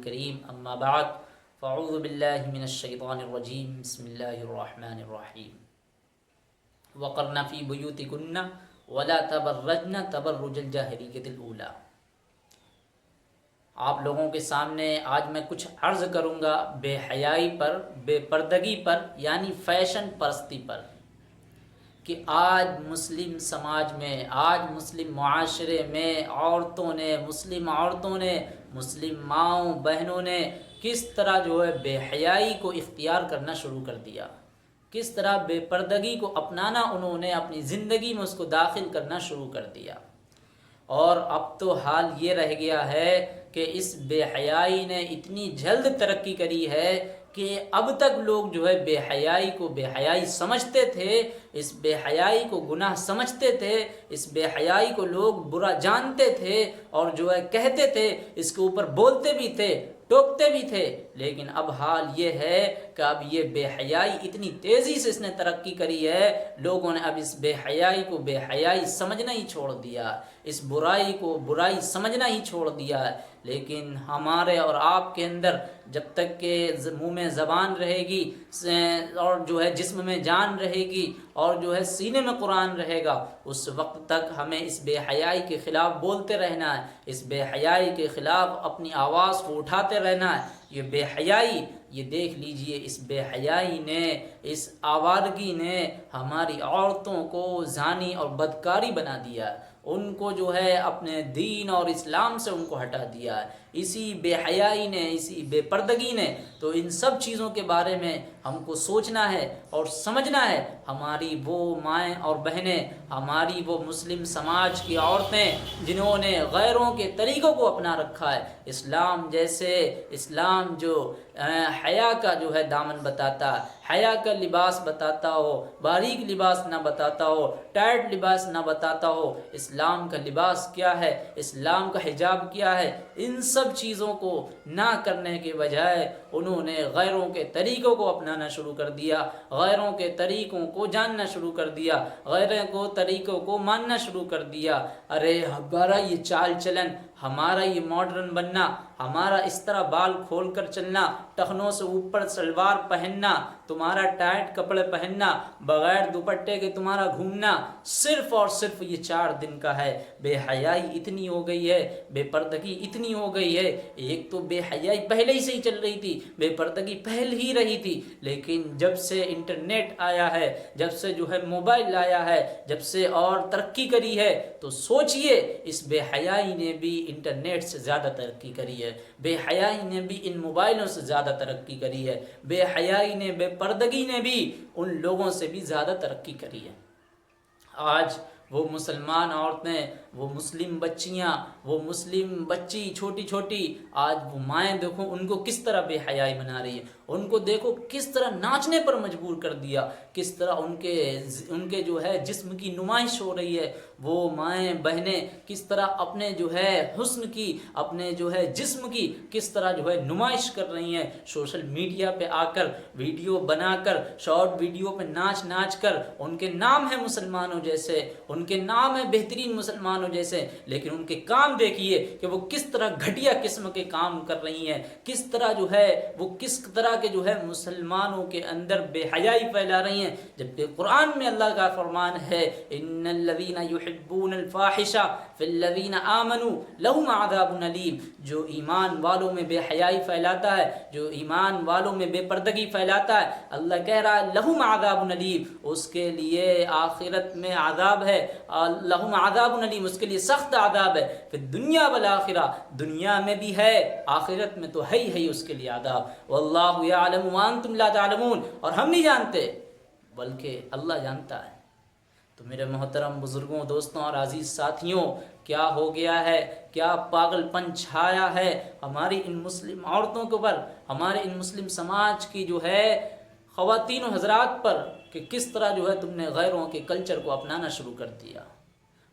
الكريم اما بعد فاعوذ باللہ من الشیطان الرجیم بسم اللہ الرحمن الرحیم وقرن فی بیوتکن ولا تبرجن تبرج الجاہلیۃ الاولی۔ آپ لوگوں کے سامنے آج میں کچھ عرض کروں گا بے حیائی پر، بے پردگی پر، یعنی فیشن پرستی پر، کہ آج مسلم سماج میں، آج مسلم معاشرے میں مسلم عورتوں نے، مسلم ماؤں بہنوں نے کس طرح بے حیائی کو اختیار کرنا شروع کر دیا، کس طرح بے پردگی کو اپنانا انہوں نے اپنی زندگی میں اس کو داخل کرنا شروع کر دیا۔ اور اب تو حال یہ رہ گیا ہے کہ اس بے حیائی نے اتنی جلد ترقی کری ہے کہ اب تک لوگ بے حیائی کو بے حیائی سمجھتے تھے، اس بے حیائی کو گناہ سمجھتے تھے، اس بے حیائی کو لوگ برا جانتے تھے اور کہتے تھے، اس کے اوپر بولتے بھی تھے، ٹوکتے بھی تھے۔ لیکن اب حال یہ ہے کہ اب یہ بے حیائی اتنی تیزی سے اس نے ترقی کری ہے، لوگوں نے اب اس بے حیائی کو بے حیائی سمجھنا ہی چھوڑ دیا، اس برائی کو برائی سمجھنا ہی چھوڑ دیا۔ لیکن ہمارے اور آپ کے اندر جب تک کہ منہ میں زبان رہے گی اور جسم میں جان رہے گی اور سینے میں قرآن رہے گا، اس وقت تک ہمیں اس بے حیائی کے خلاف بولتے رہنا ہے، اس بے حیائی کے خلاف اپنی آواز کو اٹھاتے رہنا ہے۔ یہ بے حیائی، یہ دیکھ لیجئے، اس بے حیائی نے، اس آوارگی نے ہماری عورتوں کو زانی اور بدکاری بنا دیا، ان کو اپنے دین اور اسلام سے ان کو ہٹا دیا ہے۔ اسی بے حیائی نے، اسی بے پردگی نے تو ان سب چیزوں کے بارے میں ہم کو سوچنا ہے اور سمجھنا ہے۔ ہماری وہ مائیں اور بہنیں، ہماری وہ مسلم سماج کی عورتیں جنہوں نے غیروں کے طریقوں کو اپنا رکھا ہے، اسلام جو حیا کا دامن بتاتا، حیا کا لباس بتاتا ہو، باریک لباس نہ بتاتا ہو، ٹائٹ لباس نہ بتاتا ہو، اسلام کا لباس کیا ہے، اسلام کا حجاب کیا ہے، ان سب چیزوں کو نہ کرنے کے بجائے انہوں نے غیروں کے طریقوں کو اپنانا شروع کر دیا، غیروں کے طریقوں کو جاننا شروع کر دیا، غیروں کو طریقوں کو ماننا شروع کر دیا۔ ارے ہمارا یہ چال چلن، ہمارا یہ ماڈرن بننا، ہمارا اس طرح بال کھول کر چلنا، ٹخنوں سے اوپر سلوار پہننا، تمہارا ٹائٹ کپڑے پہننا، بغیر دوپٹے کے تمہارا گھومنا، صرف اور صرف یہ 4 دن کا ہے۔ بے حیائی اتنی ہو گئی ہے، بے پردگی اتنی ہو گئی ہے۔ ایک تو بے حیائی پہلے ہی سے ہی چل رہی تھی، بے پردگی پہل ہی رہی تھی، لیکن جب سے انٹرنیٹ آیا ہے، جب سے موبائل آیا ہے، جب سے اور ترقی کری ہے، تو سوچئے اس بے حیائی نے بھی انٹرنیٹ سے زیادہ ترقی کری ہے، بے حیائی نے بھی ان موبائلوں سے زیادہ ترقی کری ہے، بے حیائی نے، بے پردگی نے بھی ان لوگوں سے بھی زیادہ ترقی کری ہے۔ آج وہ مسلمان عورتیں، وہ مسلم بچیاں، وہ مسلم بچی چھوٹی چھوٹی، آج وہ مائیں دیکھو ان کو کس طرح بے حیائی بنا رہی ہے، ان کو دیکھو کس طرح ناچنے پر مجبور کر دیا، کس طرح ان کے جسم کی نمائش ہو رہی ہے۔ وہ مائیں بہنیں کس طرح اپنے حسن کی، اپنے جسم کی کس طرح نمائش کر رہی ہیں، سوشل میڈیا پہ آ کر ویڈیو بنا کر، شارٹ ویڈیو پہ ناچ کر، ان کے نام ہیں مسلمانوں جیسے، ان کے نام ہیں بہترین مسلمانوں جیسے، لیکن ان کے کام دیکھیے کہ وہ کس طرح گھٹیا قسم کے کام کر رہی ہیں، کس طرح وہ کس طرح کے مسلمانوں کے اندر بے حیائی پھیلا رہی ہیں، جبکہ قرآن میں اللہ کا فرمان ہے ان الذین یحبون الفاحشہ فی الذین آمنوا لہم عذاب علیم۔ جو ایمان والوں میں بے حیائی پھیلاتا ہے، جو ایمان والوں میں بے پردگی پھیلاتا ہے، اللہ کہہ رہا ہے لہم عذاب علیم، اس کے لیے آخرت میں عذاب ہے، لہم عذاب علیم، اس کے لیے سخت عذاب ہے، پھر دنیا والآخرہ، دنیا میں بھی ہے، آخرت میں تو ہے ہی اس کے لیے عذاب۔ واللہ یعلم وانتم لا تعلمون، اور ہم نہیں جانتے بلکہ اللہ جانتا ہے۔ تو میرے محترم بزرگوں، دوستوں اور عزیز ساتھیوں، کیا ہو گیا ہے، کیا پاگل پن چھایا ہے ہماری ان مسلم عورتوں کے اوپر، ہمارے ان مسلم سماج کی خواتین و حضرات پر، کہ کس طرح تم نے غیروں کے کلچر کو اپنانا شروع کر دیا۔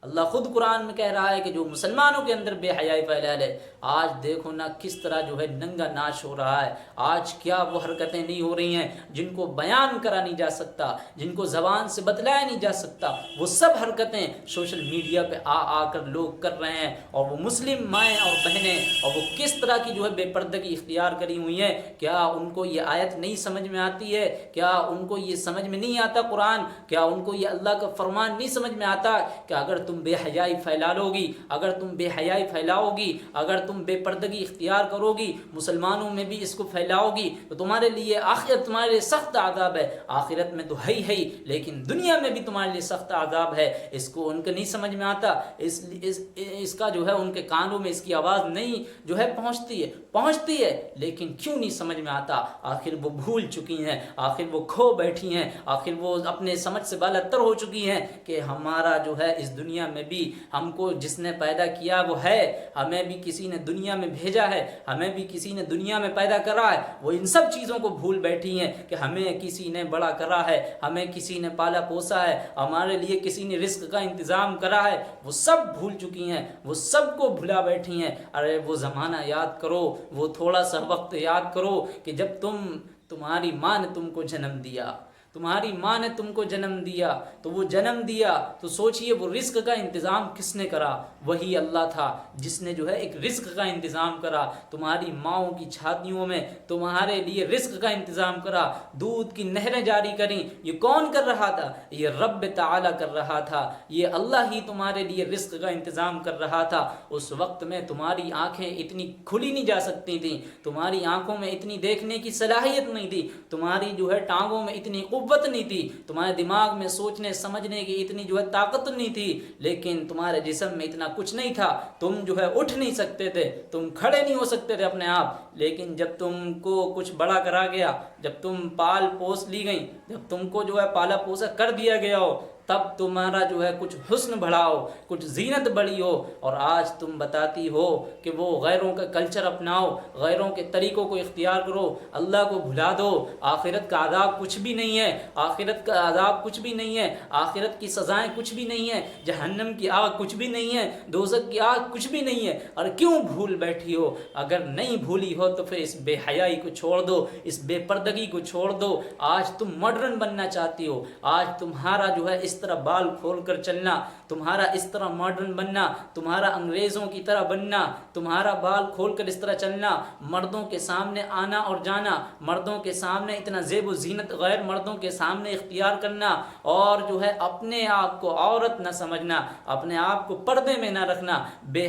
اللہ خود قرآن میں کہہ رہا ہے کہ جو مسلمانوں کے اندر بے حیائی پھیلا ہے، آج دیکھو نا کس طرح جو ہے ننگا ناش ہو رہا ہے، آج کیا وہ حرکتیں نہیں ہو رہی ہیں جن کو بیان کرا نہیں جا سکتا، جن کو زبان سے بتلایا نہیں جا سکتا، وہ سب حرکتیں سوشل میڈیا پہ آ کر لوگ کر رہے ہیں، اور وہ مسلم مائیں اور بہنیں، اور وہ کس طرح کی جو ہے بے پردگی اختیار کری ہوئی ہیں۔ کیا ان کو یہ آیت نہیں سمجھ میں آتی ہے؟ کیا ان کو یہ سمجھ میں نہیں آتا قرآن؟ کیا ان کو یہ اللہ کا فرمان نہیں سمجھ میں آتا کہ اگر تم بے حیائی پھیلا لو گی، اگر تم بے حیائی پھیلاؤ گی، اگر تم بے پردگی اختیار کرو گی، مسلمانوں میں بھی اس کو پھیلاؤ گی، تو تمہارے لیے آخرت تمہارے لیے سخت عذاب ہے۔ آخرت میں تو ہے ہی، لیکن دنیا میں بھی تمہارے لیے سخت عذاب ہے۔ اس کو ان کو نہیں سمجھ میں آتا، اس کا جو ہے ان کے کانوں میں اس کی آواز نہیں جو ہے پہنچتی ہے، لیکن کیوں نہیں سمجھ میں آتا؟ آخر وہ بھول چکی ہیں، آخر وہ کھو بیٹھی ہیں، آخر وہ اپنے سمجھ سے بالاتر ہو چکی ہیں کہ ہمارا جو ہے اس دنیا میں بھی ہم کو جس نے پیدا کیا وہ ہے، ہمیں بھی کسی نے دنیا میں بھیجا ہے، ہمیں بھی کسی نے دنیا میں پیدا کرا ہے۔ وہ ان سب چیزوں کو بھول بیٹھی ہیں کہ ہمیں کسی نے بڑا کرا ہے، ہمیں کسی نے پالا پوسا ہے، ہمارے لیے کسی نے رزق کا انتظام کرا ہے، وہ سب بھول چکی ہیں، وہ سب کو بھلا بیٹھی ہیں۔ ارے وہ زمانہ یاد کرو، وہ تھوڑا سا وقت یاد کرو کہ جب تمہاری ماں نے تم کو جنم دیا، تمہاری ماں نے تم کو جنم دیا، تو وہ جنم دیا تو سوچئے وہ رزق کا انتظام کس نے کرا؟ وہی اللہ تھا جس نے جو ہے ایک رزق کا انتظام کرا، تمہاری ماؤں کی چھاتیوں میں تمہارے لیے رزق کا انتظام کرا، دودھ کی نہریں جاری کریں۔ یہ کون کر رہا تھا؟ یہ رب تعالی کر رہا تھا، یہ اللہ ہی تمہارے لیے رزق کا انتظام کر رہا تھا۔ اس وقت میں تمہاری آنکھیں اتنی کھلی نہیں جا سکتی تھیں، تمہاری آنکھوں میں اتنی دیکھنے کی صلاحیت نہیں تھی، تمہاری جو ہے ٹانگوں میں اتنی قوت نہیں تھی، تمہارے دماغ میں سوچنے سمجھنے کی اتنی جو ہے طاقت نہیں تھی، لیکن تمہارے جسم میں اتنا کچھ نہیں تھا، تم جو ہے اٹھ نہیں سکتے تھے، تم کھڑے نہیں ہو سکتے تھے اپنے آپ۔ لیکن جب تم کو کچھ بڑا کرا گیا، جب تم پال پوس لی گئی، جب تم کو جو ہے پالا پوسا کر دیا گیا ہو، تب تمہارا جو ہے کچھ حسن بڑھا ہو، کچھ زینت بڑھی ہو، اور آج تم بتاتی ہو کہ وہ غیروں کا کلچر اپناؤ، غیروں کے طریقوں کو اختیار کرو، اللہ کو بھلا دو۔ آخرت کا عذاب کچھ بھی نہیں ہے، آخرت کا عذاب کچھ بھی نہیں ہے، آخرت کی سزائیں کچھ بھی نہیں ہیں، جہنم کی آگ کچھ بھی نہیں ہے، دوزخ کی آگ کچھ بھی نہیں ہے، اور کیوں بھول بیٹھی ہو؟ اگر نہیں بھولی ہو تو پھر اس بے حیائی کو چھوڑ دو، اس بے پردگی کو چھوڑ دو۔ آج تم ماڈرن بننا چاہتی ہو، آج تمہارا جو ہے اس طرح بال کھول کر چلنا، تمہارا اس طرح ماڈرن بننا، تمہارا انگریزوں کی طرح بننا، تمہارا بال کھول کر اس طرح چلنا، مردوں کے سامنے آنا اور جانا، مردوں کے سامنے اتنا زیب و زینت غیر مردوں کے سامنے اختیار کرنا، اور جو ہے اپنے آپ کو عورت نہ سمجھنا، اپنے آپ کو پردے میں نہ رکھنا، بے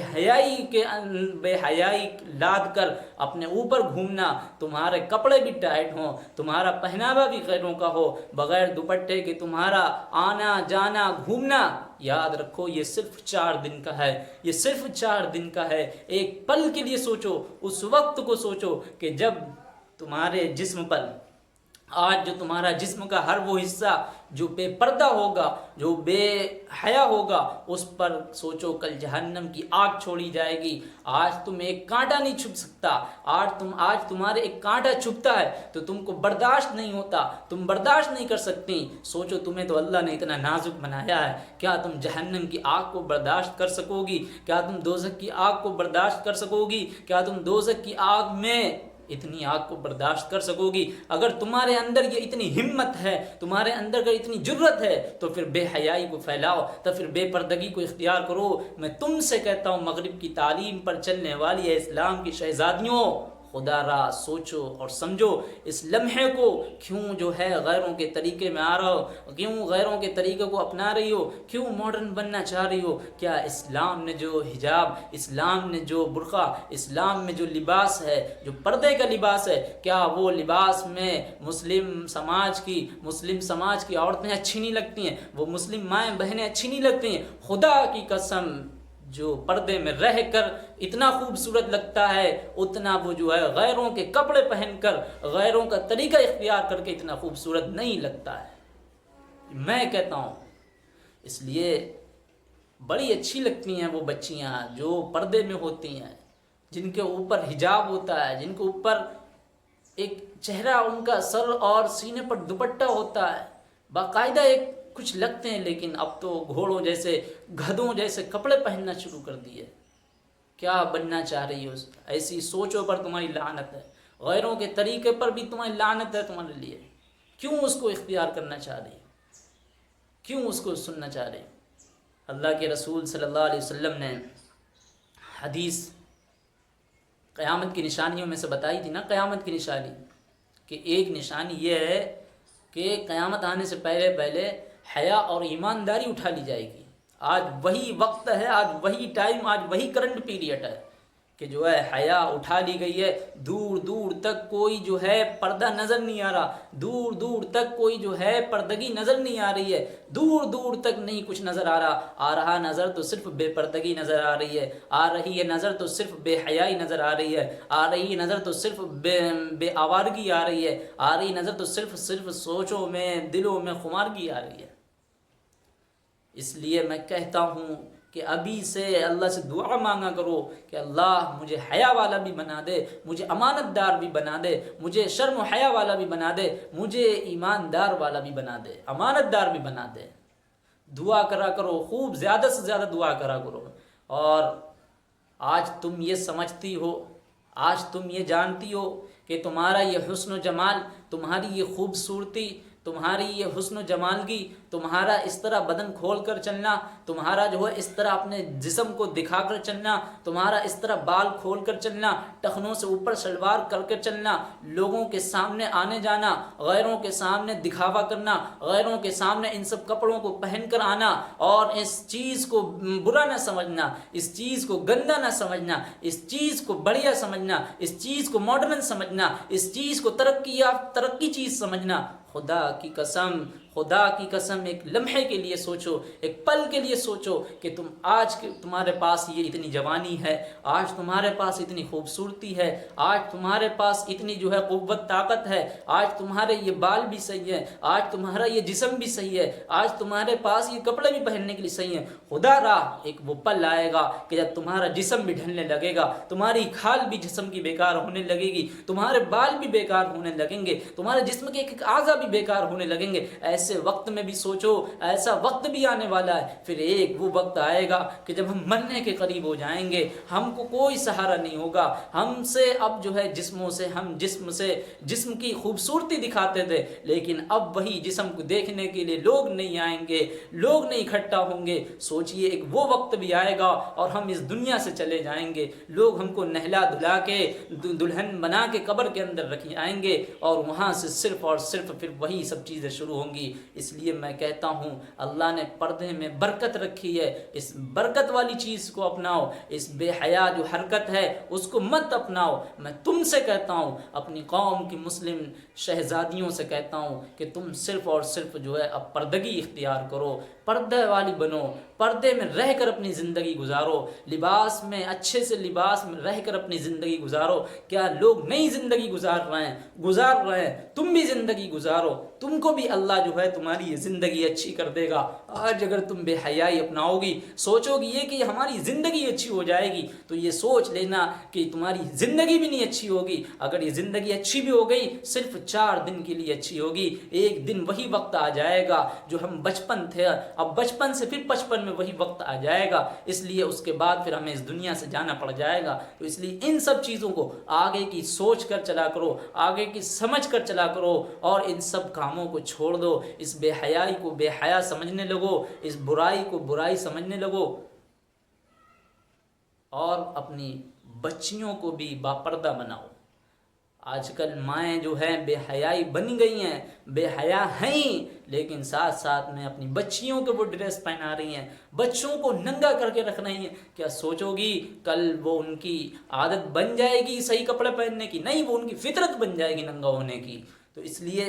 حیائی لاد کر اپنے اوپر گھومنا، تمہارے کپڑے بھی ٹائٹ ہوں، تمہارا پہناوا بھی غیروں کا ہو، بغیر دوپٹے کے تمہارا آنا جانا گھومنا، یاد رکھو یہ صرف 4 دن کا ہے، یہ صرف 4 دن کا ہے۔ ایک پل کے لیے سوچو، اس وقت کو سوچو کہ جب تمہارے جسم پر، آج جو تمہارا جسم کا ہر وہ حصہ جو بے پردہ ہوگا، جو بے حیا ہوگا، اس پر سوچو کل جہنم کی آگ چھوڑی جائے گی۔ آج تم ایک کانٹا نہیں چھپ سکتا، آج تمہارے ایک کانٹا چھپتا ہے تو تم کو برداشت نہیں ہوتا، تم برداشت نہیں کر سکتی۔ سوچو تمہیں تو اللہ نے اتنا نازک بنایا ہے، کیا تم جہنم کی آگ کو برداشت کر سکو گی؟ کیا تم دوزخ کی آگ کو برداشت کر سکو گی؟ کیا تم دوزخ کی آگ میں اتنی آگ کو برداشت کر سکو گی؟ اگر تمہارے اندر یہ اتنی ہمت ہے، تمہارے اندر اگر اتنی جرت ہے، تو پھر بے حیائی کو پھیلاؤ، تو پھر بے پردگی کو اختیار کرو۔ میں تم سے کہتا ہوں، مغرب کی تعلیم پر چلنے والی ہے اسلام کی شہزادیوں، خدا را سوچو اور سمجھو، اس لمحے کو کیوں جو ہے غیروں کے طریقے میں آ رہا ہو، کیوں غیروں کے طریقے کو اپنا رہی ہو، کیوں ماڈرن بننا چاہ رہی ہو؟ کیا اسلام نے جو حجاب، اسلام نے جو برقع، اسلام میں جو لباس ہے، جو پردے کا لباس ہے، کیا وہ لباس میں مسلم سماج کی عورتیں اچھی نہیں لگتی ہیں؟ وہ مسلم مائیں بہنیں اچھی نہیں لگتی ہیں؟ خدا کی قسم، جو پردے میں رہ کر اتنا خوبصورت لگتا ہے، اتنا وہ جو ہے غیروں کے کپڑے پہن کر، غیروں کا طریقہ اختیار کر کے اتنا خوبصورت نہیں لگتا ہے۔ میں کہتا ہوں، اس لیے بڑی اچھی لگتی ہیں وہ بچیاں جو پردے میں ہوتی ہیں، جن کے اوپر حجاب ہوتا ہے، جن کے اوپر ایک چہرہ، ان کا سر اور سینے پر دوپٹہ ہوتا ہے، باقاعدہ ایک کچھ لگتے ہیں، لیکن اب تو گھوڑوں جیسے، گدھوں جیسے کپڑے پہننا شروع کر دیے۔ کیا بننا چاہ رہی ہو؟ ایسی سوچوں پر تمہاری لعنت ہے، غیروں کے طریقے پر بھی تمہاری لعنت ہے تمہارے لیے۔ کیوں اس کو اختیار کرنا چاہ رہی؟ کیوں اس کو سننا چاہ رہے؟ اللہ کے رسول صلی اللہ علیہ وسلم نے حدیث قیامت کی نشانیوں میں سے بتائی تھی نا، قیامت کی نشانی کہ ایک نشانی یہ ہے کہ قیامت آنے سے پہلے پہلے حیا اور ایمانداری اٹھا لی جائے گی۔ آج وہی وقت ہے، آج وہی ٹائم، آج وہی کرنٹ پیریڈ ہے کہ جو ہے حیا اٹھا لی گئی ہے۔ دور دور تک کوئی جو ہے پردہ نظر نہیں آ رہا، دور دور تک کوئی جو ہے پردگی نظر نہیں آ رہی ہے، دور دور تک نہیں کچھ نظر آ رہا۔ آ رہا نظر تو صرف بے پردگی نظر آ رہی ہے، آ رہی ہے نظر تو صرف بے حیائی نظر آ رہی ہے، آ رہی ہے نظر تو صرف بے آوارگی آ رہی ہے، آ رہی نظر تو صرف سوچوں میں، دلوں میں خمارگی آ رہی ہے۔ اس لیے میں کہتا ہوں کہ ابھی سے اللہ سے دعا مانگا کرو کہ اللہ مجھے حیا والا بھی بنا دے، مجھے امانت دار بھی بنا دے، مجھے شرم و حیا والا بھی بنا دے، مجھے ایماندار والا بھی بنا دے، امانت دار بھی بنا دے۔ دعا کرا کرو، خوب زیادہ سے زیادہ دعا کرا کرو۔ اور آج تم یہ سمجھتی ہو، آج تم یہ جانتی ہو کہ تمہارا یہ حسن و جمال، تمہاری یہ خوبصورتی، تمہاری یہ حسن و جمالگی، تمہارا اس طرح بدن کھول کر چلنا، تمہارا جو ہے اس طرح اپنے جسم کو دکھا کر چلنا، تمہارا اس طرح بال کھول کر چلنا، ٹخنوں سے اوپر شلوار کر کر چلنا، لوگوں کے سامنے آنے جانا، غیروں کے سامنے دکھاوا کرنا، غیروں کے سامنے ان سب کپڑوں کو پہن کر آنا، اور اس چیز کو برا نہ سمجھنا، اس چیز کو گندا نہ سمجھنا، اس چیز کو بڑھیا سمجھنا، اس چیز کو ماڈرن سمجھنا، اس چیز کو ترقی چیز سمجھنا۔ خدا کی قسم، خدا کی قسم، ایک لمحے کے لیے سوچو، ایک پل کے لیے سوچو کہ آج تمہارے پاس یہ اتنی جوانی ہے، آج تمہارے پاس اتنی خوبصورتی ہے، آج تمہارے پاس اتنی جو ہے قوت طاقت ہے، آج تمہارے یہ بال بھی صحیح ہے، آج تمہارا یہ جسم بھی صحیح ہے، آج تمہارے پاس یہ کپڑے بھی پہننے کے لیے صحیح ہیں۔ خدا راہ ایک وہ پل آئے گا کہ جب تمہارا جسم بھی ڈھلنے لگے گا، تمہاری کھال بھی جسم کی بیکار ہونے لگے گی، تمہارے بال بھی بیکار ہونے لگیں گے، تمہارے جسم کے ایک اعضا بھی بیکار ہونے لگیں گے۔ ایسے وقت میں بھی سوچو، ایسا وقت بھی آنے والا ہے، پھر ایک وہ وقت آئے گا کہ جب ہم مرنے کے قریب ہو جائیں گے، ہم کو کوئی سہارا نہیں ہوگا، ہم سے اب جو ہے ہم جسم کی خوبصورتی دکھاتے تھے، لیکن اب وہی جسم کو دیکھنے کے لیے لوگ نہیں آئیں گے، لوگ نہیں اکٹھا ہوں گے۔ سوچئے ایک وہ وقت بھی آئے گا اور ہم اس دنیا سے چلے جائیں گے، لوگ ہم کو نہلا دھلا کے دلہن بنا کے قبر کے اندر رکھ آئیں گے، اور وہاں سے صرف اور صرف پھر وہی سب چیزیں شروع ہوں گی۔ اس لیے میں کہتا ہوں اللہ نے پردے میں برکت رکھی ہے، اس برکت والی چیز کو اپناؤ، اس بے حیا جو حرکت ہے اس کو مت اپناؤ۔ میں تم سے کہتا ہوں، اپنی قوم کی مسلم شہزادیوں سے کہتا ہوں کہ تم صرف اور صرف جو ہے اب پردگی اختیار کرو، پردے والی بنو، پردے میں رہ کر اپنی زندگی گزارو، لباس میں اچھے سے لباس میں رہ کر اپنی زندگی گزارو۔ کیا لوگ نئی زندگی گزار رہے ہیں، تم بھی زندگی گزارو، تم کو بھی اللہ جو ہے تمہاری یہ زندگی اچھی کر دے گا۔ آج اگر تم بے حیائی اپناؤ گی، سوچو گی یہ کہ ہماری زندگی اچھی ہو جائے گی، تو یہ سوچ لینا کہ تمہاری زندگی بھی نہیں اچھی ہوگی۔ اگر یہ زندگی اچھی بھی ہو گئی، صرف 4 دن کے لیے اچھی ہوگی، ایک دن وہی وقت آ جائے گا جو ہم بچپن تھے، اب بچپن سے پھر 55 میں وہی وقت آ جائے گا، اس لیے اس کے بعد پھر ہمیں اس دنیا سے جانا پڑ جائے گا۔ تو اس لیے ان سب چیزوں کو آگے کی سوچ کر چلا کرو، آگے کی سمجھ کر چلا کرو، اور ان سب کاموں کو چھوڑ دو۔ اس بے حیائی کو بے حیا سمجھنے لگو، اس برائی کو برائی سمجھنے لگو، اور اپنی بچیوں کو بھی باپردہ بناؤ۔ آج کل مائیں جو ہیں بے حیائی بن گئی ہیں، بے حیا ہیں، لیکن ساتھ ساتھ میں اپنی بچیوں کو وہ ڈریس پہنا رہی ہیں، بچوں کو ننگا کر کے رکھ رہی ہیں۔ کیا سوچو گی کل وہ ان کی عادت بن جائے گی صحیح کپڑے پہننے کی؟ نہیں، وہ ان کی فطرت بن جائے گی ننگا ہونے کی۔ تو اس لیے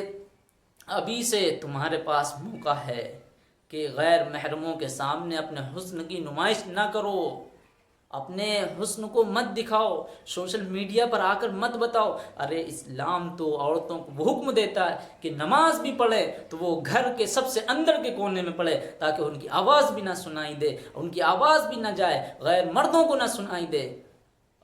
ابھی سے تمہارے پاس موقع ہے کہ غیر محرموں کے سامنے اپنے حسن کی نمائش نہ کرو، اپنے حسن کو مت دکھاؤ، سوشل میڈیا پر آ کر مت بتاؤ۔ ارے اسلام تو عورتوں کو وہ حکم دیتا ہے کہ نماز بھی پڑھے تو وہ گھر کے سب سے اندر کے کونے میں پڑھے، تاکہ ان کی آواز بھی نہ سنائی دے، ان کی آواز بھی نہ جائے، غیر مردوں کو نہ سنائی دے۔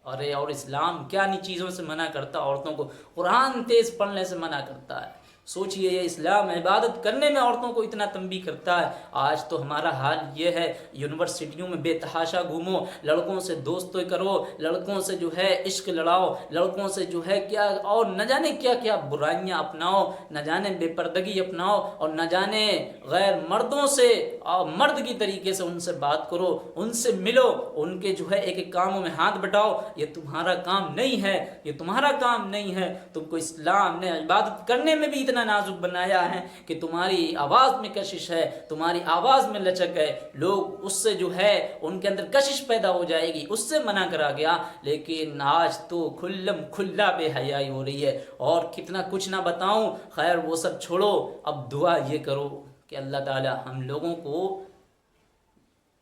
اور اسلام کیا نہیں چیزوں سے منع کرتا عورتوں کو؟ قرآن تیز پڑھنے سے منع کرتا ہے، سوچئے یہ اسلام عبادت کرنے میں عورتوں کو اتنا تنبیہ کرتا ہے. آج تو ہمارا حال یہ ہے، یونیورسٹیوں میں بے تحاشا گھومو، لڑکوں سے دوستی کرو، لڑکوں سے جو ہے عشق لڑاؤ، لڑکوں سے جو ہے کیا اور نہ جانے کیا کیا برائیاں اپناؤ، نہ جانے بے پردگی اپناؤ، اور نہ جانے غیر مردوں سے اور مرد کی طریقے سے ان سے بات کرو، ان سے ملو، ان کے جو ہے ایک ایک کاموں میں ہاتھ بٹاؤ. یہ تمہارا کام نہیں ہے، یہ تمہارا کام نہیں ہے. تم کو اسلام نے عبادت کرنے میں بھی اتنا نازک بنایا ہے کہ تمہاری آواز میں کشش ہے، تمہاری آواز میں لچک ہے، لوگ اس سے جو ہے ان کے اندر کشش پیدا ہو جائے گی، اس سے منع کرا گیا. لیکن آج تو کھلم کھلا بے حیائی ہو رہی ہے، اور کتنا کچھ نہ بتاؤں. خیر وہ سب چھوڑو، اب دعا یہ کرو کہ اللہ تعالی ہم لوگوں کو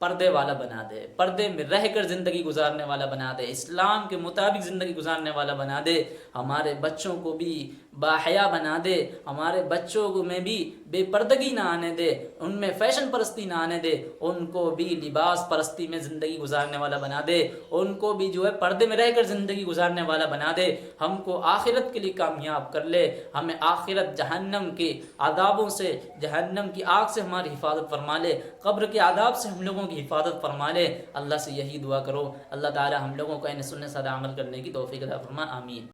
پردے والا بنا دے، پردے میں رہ کر زندگی گزارنے والا بنا دے، اسلام کے مطابق زندگی گزارنے والا بنا دے. ہمارے بچوں کو بھی باحیا بنا دے، ہمارے بچوں کو میں بھی بے پردگی نہ آنے دے، ان میں فیشن پرستی نہ آنے دے، ان کو بھی لباس پرستی میں زندگی گزارنے والا بنا دے، ان کو بھی جو ہے پردے میں رہ کر زندگی گزارنے والا بنا دے. ہم کو آخرت کے لیے کامیاب کر لے، ہمیں آخرت جہنم کے عذابوں سے، جہنم کی آگ سے ہماری حفاظت فرما لے، قبر کے عذاب سے ہم لوگوں کی حفاظت فرما لے. اللہ سے یہی دعا کرو، اللہ تعالی ہم لوگوں کو ان سنت سادہ عمل کرنے کی توفیق عطا فرما. آمین.